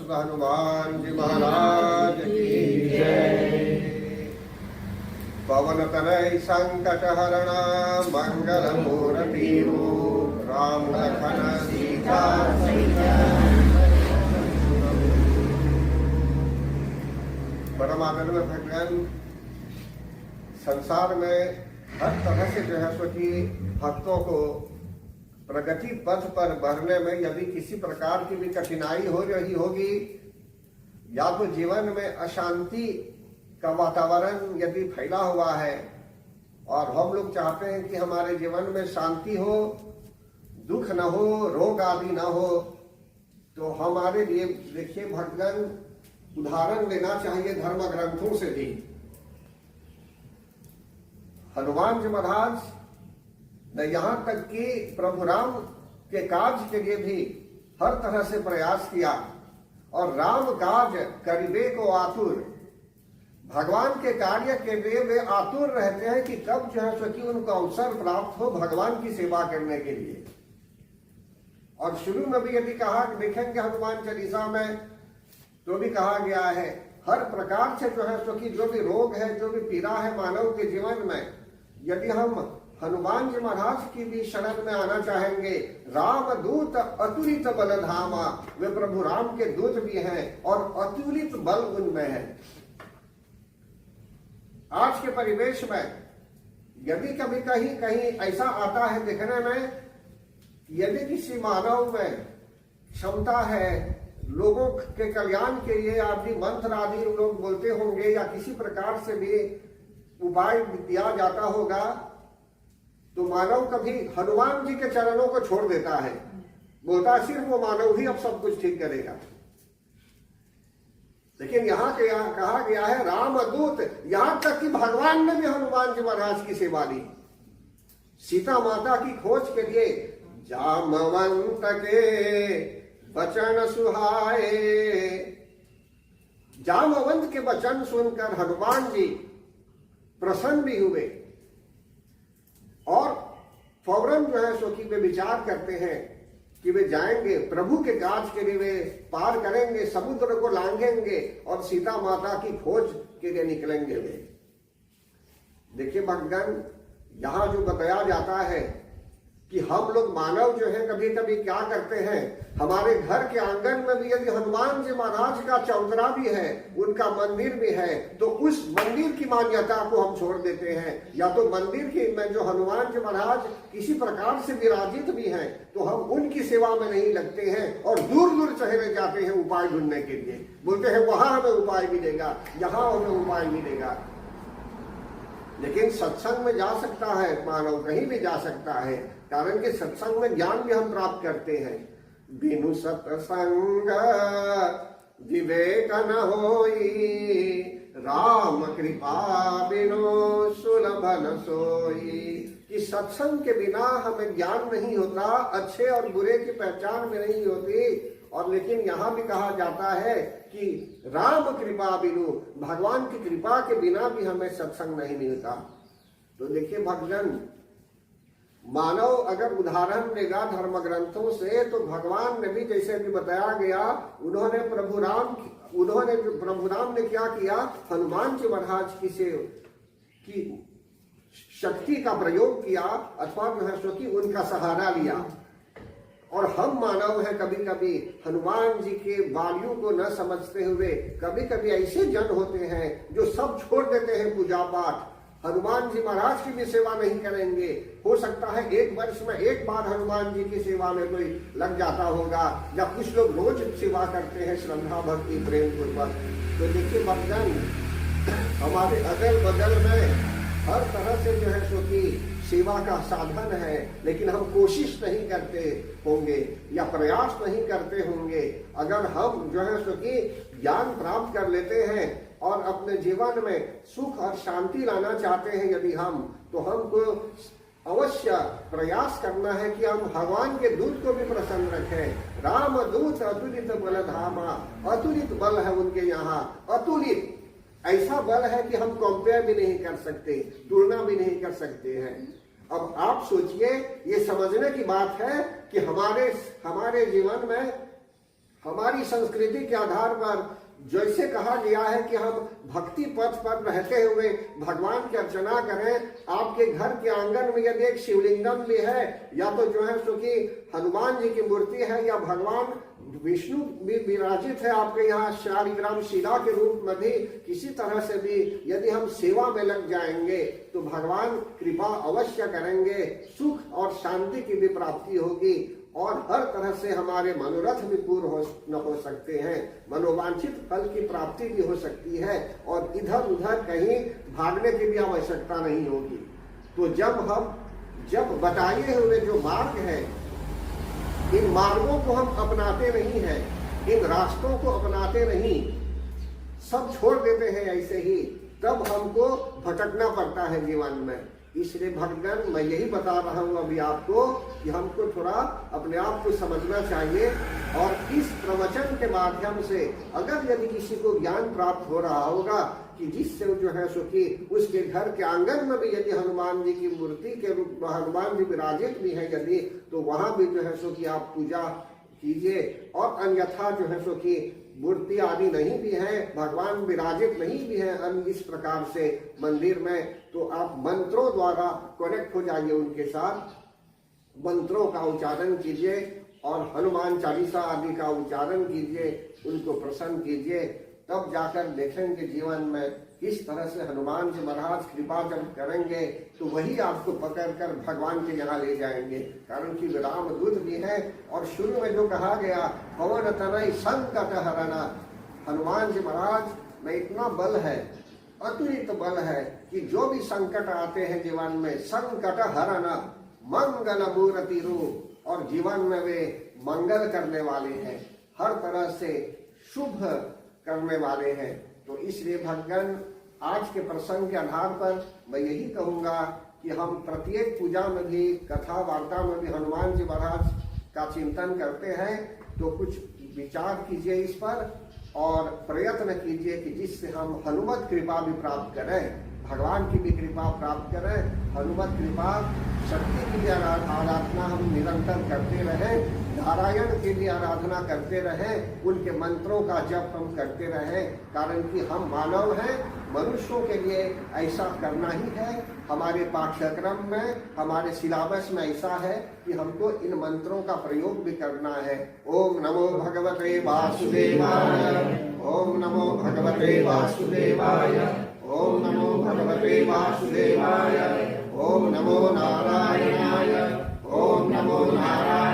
श्री हनुमान जी महाराज की जय। पवन तनय संकट हरणा मंगल मूर्ति राम लखन सीता परम आदरणीय भगवान, संसार में हर तरह से जो है सो कि भक्तों को प्रगति पथ पर बढ़ने में यदि किसी प्रकार की भी कठिनाई हो रही होगी या तो जीवन में अशांति का वातावरण यदि फैला हुआ है और हम लोग चाहते हैं कि हमारे जीवन में शांति हो, दुख न हो, रोग आदि न हो, तो हमारे लिए देखिए भगवान उदाहरण लेना चाहिए धर्म ग्रंथों से भी। हनुमान जी महाराज ने यहाँ तक कि प्रभु राम के कार्य के लिए भी हर तरह से प्रयास किया और राम काज करिबे को आतुर, भगवान के कार्य के लिए वे आतुर रहते हैं कि कब जो है सो कि उनको अवसर प्राप्त हो भगवान की सेवा करने के लिए। और शुरू में भी यदि कहा देखेंगे हनुमान चालीसा में तो भी कहा गया है हर प्रकार से जो है सो कि जो भी रोग है, जो भी पीड़ा है मानव के जीवन में, यदि हम हनुमान जी महाराज की भी शरण में आना चाहेंगे, राम दूत अतुलित बल धामा, वे प्रभु राम के दूत भी हैं और अतुलित बल उनमें है। आज के परिवेश में यदि कभी कहीं कहीं ऐसा आता है देखने में, यदि किसी मानव में क्षमता है, लोगों के कल्याण के लिए आदि मंत्र आदि लोग बोलते होंगे या किसी प्रकार से भी उपाय दिया जाता होगा, तो मानव कभी हनुमान जी के चरणों को छोड़ देता है, बोलता है सिर्फ वो मानव ही अब सब कुछ ठीक करेगा। लेकिन यहाँ कहा गया है रामदूत, यहां तक कि भगवान ने भी हनुमान जी महाराज की सेवा ली। सीता माता की खोज के लिए जामवंत के वचन सुहाए, जामवंत के वचन सुनकर हनुमान जी प्रसन्न भी हुए और फौरन जो है सो कि वे विचार करते हैं कि वे जाएंगे प्रभु के काज के लिए, वे पार करेंगे, समुद्र को लांघेंगे और सीता माता की खोज के लिए निकलेंगे वे। देखिए भगवान, यहाँ जो बताया जाता है कि हम लोग मानव जो है कभी कभी क्या करते हैं, हमारे घर के आंगन में भी यदि हनुमान जी महाराज का चौतरा भी है, उनका मंदिर भी है, तो उस मंदिर की मान्यता को हम छोड़ देते हैं, या तो मंदिर की में जो हनुमान जी महाराज किसी प्रकार से विराजित भी हैं तो हम उनकी सेवा में नहीं लगते हैं और दूर दूर चले जाते हैं उपाय ढूंढने के लिए, बोलते हैं वहां हमें उपाय मिलेगा, यहाँ हमें उपाय मिलेगा। लेकिन सत्संग में जा सकता है मानव, कहीं भी जा सकता है, कारण कि सत्संग में ज्ञान भी हम प्राप्त करते हैं। बिनु सत्संग विवेक न होई, राम कृपा बिनु सुलभ न सोई, कि सत्संग के बिना हमें ज्ञान नहीं होता, अच्छे और बुरे की पहचान में नहीं होती। और लेकिन यहाँ भी कहा जाता है कि राम कृपा बिनु, भगवान की कृपा के बिना भी हमें सत्संग नहीं मिलता। तो देखिए भगवान, मानव अगर उदाहरण लेगा धर्म ग्रंथों से, तो भगवान ने भी जैसे भी बताया गया, उन्होंने प्रभु राम ने क्या किया, हनुमान जी महाराज की शक्ति का प्रयोग किया अथवा जो है सो कि उनका सहारा लिया। और हम मानव हैं कभी कभी हनुमान जी के वालियों को न समझते हुए, कभी कभी ऐसे जन होते हैं जो सब छोड़ देते हैं पूजा पाठ, हनुमान जी महाराज की भी सेवा नहीं करेंगे। हो सकता है एक वर्ष में एक बार हनुमान जी की सेवा में कोई लग जाता होगा, या कुछ लोग रोज सेवा करते हैं श्रद्धा भक्ति प्रेम पूर्वक। तो देखिए भक्तजन, हमारे अगल बगल में हर तरह से जो है सो कि सेवा का साधन है, लेकिन हम कोशिश नहीं करते होंगे या प्रयास नहीं करते होंगे। अगर हम जो है सो कि ज्ञान प्राप्त कर लेते हैं और अपने जीवन में सुख और शांति लाना चाहते हैं यदि हम, तो हमको अवश्य प्रयास करना है कि हम भगवान के दूत को भी प्रसन्न रखें। राम दूत अतुलित बल धामा, अतुलित बल है उनके यहाँ, अतुलित ऐसा बल है कि हम कंपेयर भी नहीं कर सकते, तुलना भी नहीं कर सकते हैं। अब आप सोचिए, ये समझने की बात है कि हमारे जीवन में हमारी संस्कृति के आधार पर जैसे कहा गया है कि हम भक्ति पथ पर रहते हुए भगवान की अर्चना करें, आपके घर के आंगन में यदि एक शिवलिंगम भी है, या तो जो है सो कि हनुमान जी की मूर्ति है, या भगवान विष्णु भी विराजित है आपके यहाँ शालिग्राम शिला के रूप में भी, किसी तरह से भी यदि हम सेवा में लग जाएंगे तो भगवान कृपा अवश्य करेंगे, सुख और शांति की भी प्राप्ति होगी और हर तरह से हमारे मनोरथ भी पूर्ण हो सकते हैं, मनोवांछित फल की प्राप्ति भी हो सकती है और इधर उधर कहीं भागने की भी आवश्यकता नहीं होगी। तो जब बताए हुए जो मार्ग है, इन मार्गों को हम अपनाते नहीं हैं, इन रास्तों को अपनाते नहीं, सब छोड़ देते हैं ऐसे ही, तब हमको भटकना पड़ता है जीवन में। इसलिए भक्तगण, मैं यही बता रहा हूं अभी आपको कि हमको थोड़ा अपने आप को समझना चाहिए और इस प्रवचन के माध्यम से अगर यदि किसी को ज्ञान प्राप्त हो रहा होगा कि जिससे जो है सो कि उसके घर के आंगन में भी यदि हनुमान जी की मूर्ति के रूप में हनुमान जी विराजित भी है यदि, तो वहां भी जो है सो कि आप पूजा कीजिए। और अन्यथा जो है सो कि मूर्ति आदि नहीं भी है, भगवान विराजित नहीं भी है अन्य इस प्रकार से मंदिर में, तो आप मंत्रों द्वारा कनेक्ट हो जाइए उनके साथ, मंत्रों का उच्चारण कीजिए और हनुमान चालीसा आदि का उच्चारण कीजिए, उनको प्रसन्न कीजिए, तब जाकर देखेंगे जीवन में किस तरह से हनुमान जी महाराज कृपा जब करेंगे तो वही आपको पकड़कर भगवान के यहाँ ले जाएंगे। कारण कि राम दूत भी है और शुरू में जो कहा गया पवन तनय संकट हरना, हनुमान जी महाराज में इतना बल है, अतुलित बल है कि जो भी संकट आते हैं जीवन में, संकट हरना मंगल मूर्ति रूप, और जीवन में वे मंगल करने वाले हैं, हर तरह से शुभ करने वाले हैं। तो इसलिए भक्तगण, आज के प्रसंग के आधार पर मैं यही कहूंगा कि हम प्रत्येक पूजा में भी, कथा वार्ता में भी हनुमान जी महाराज का चिंतन करते हैं, तो कुछ विचार कीजिए इस पर और प्रयत्न कीजिए कि जिससे हम हनुमत कृपा भी प्राप्त करें, भगवान की भी कृपा प्राप्त करें। हनुमत कृपा शक्ति की भी आराधना हम निरंतर करते रहें, नारायण की भी आराधना करते रहें, उनके मंत्रों का जप हम करते रहें। कारण कि हम मानव हैं, मनुष्यों के लिए ऐसा करना ही है। हमारे पाठ्यक्रम में, हमारे सिलेबस में ऐसा है कि हमको इन मंत्रों का प्रयोग भी करना है। ओम नमो भगवते वासुदेवाय, ओम नमो भगवते वासुदेवाय, ओम नमो भगवते वासुदेवाय, ओम नमो नारायणाय, ओम नमो नारायणाय।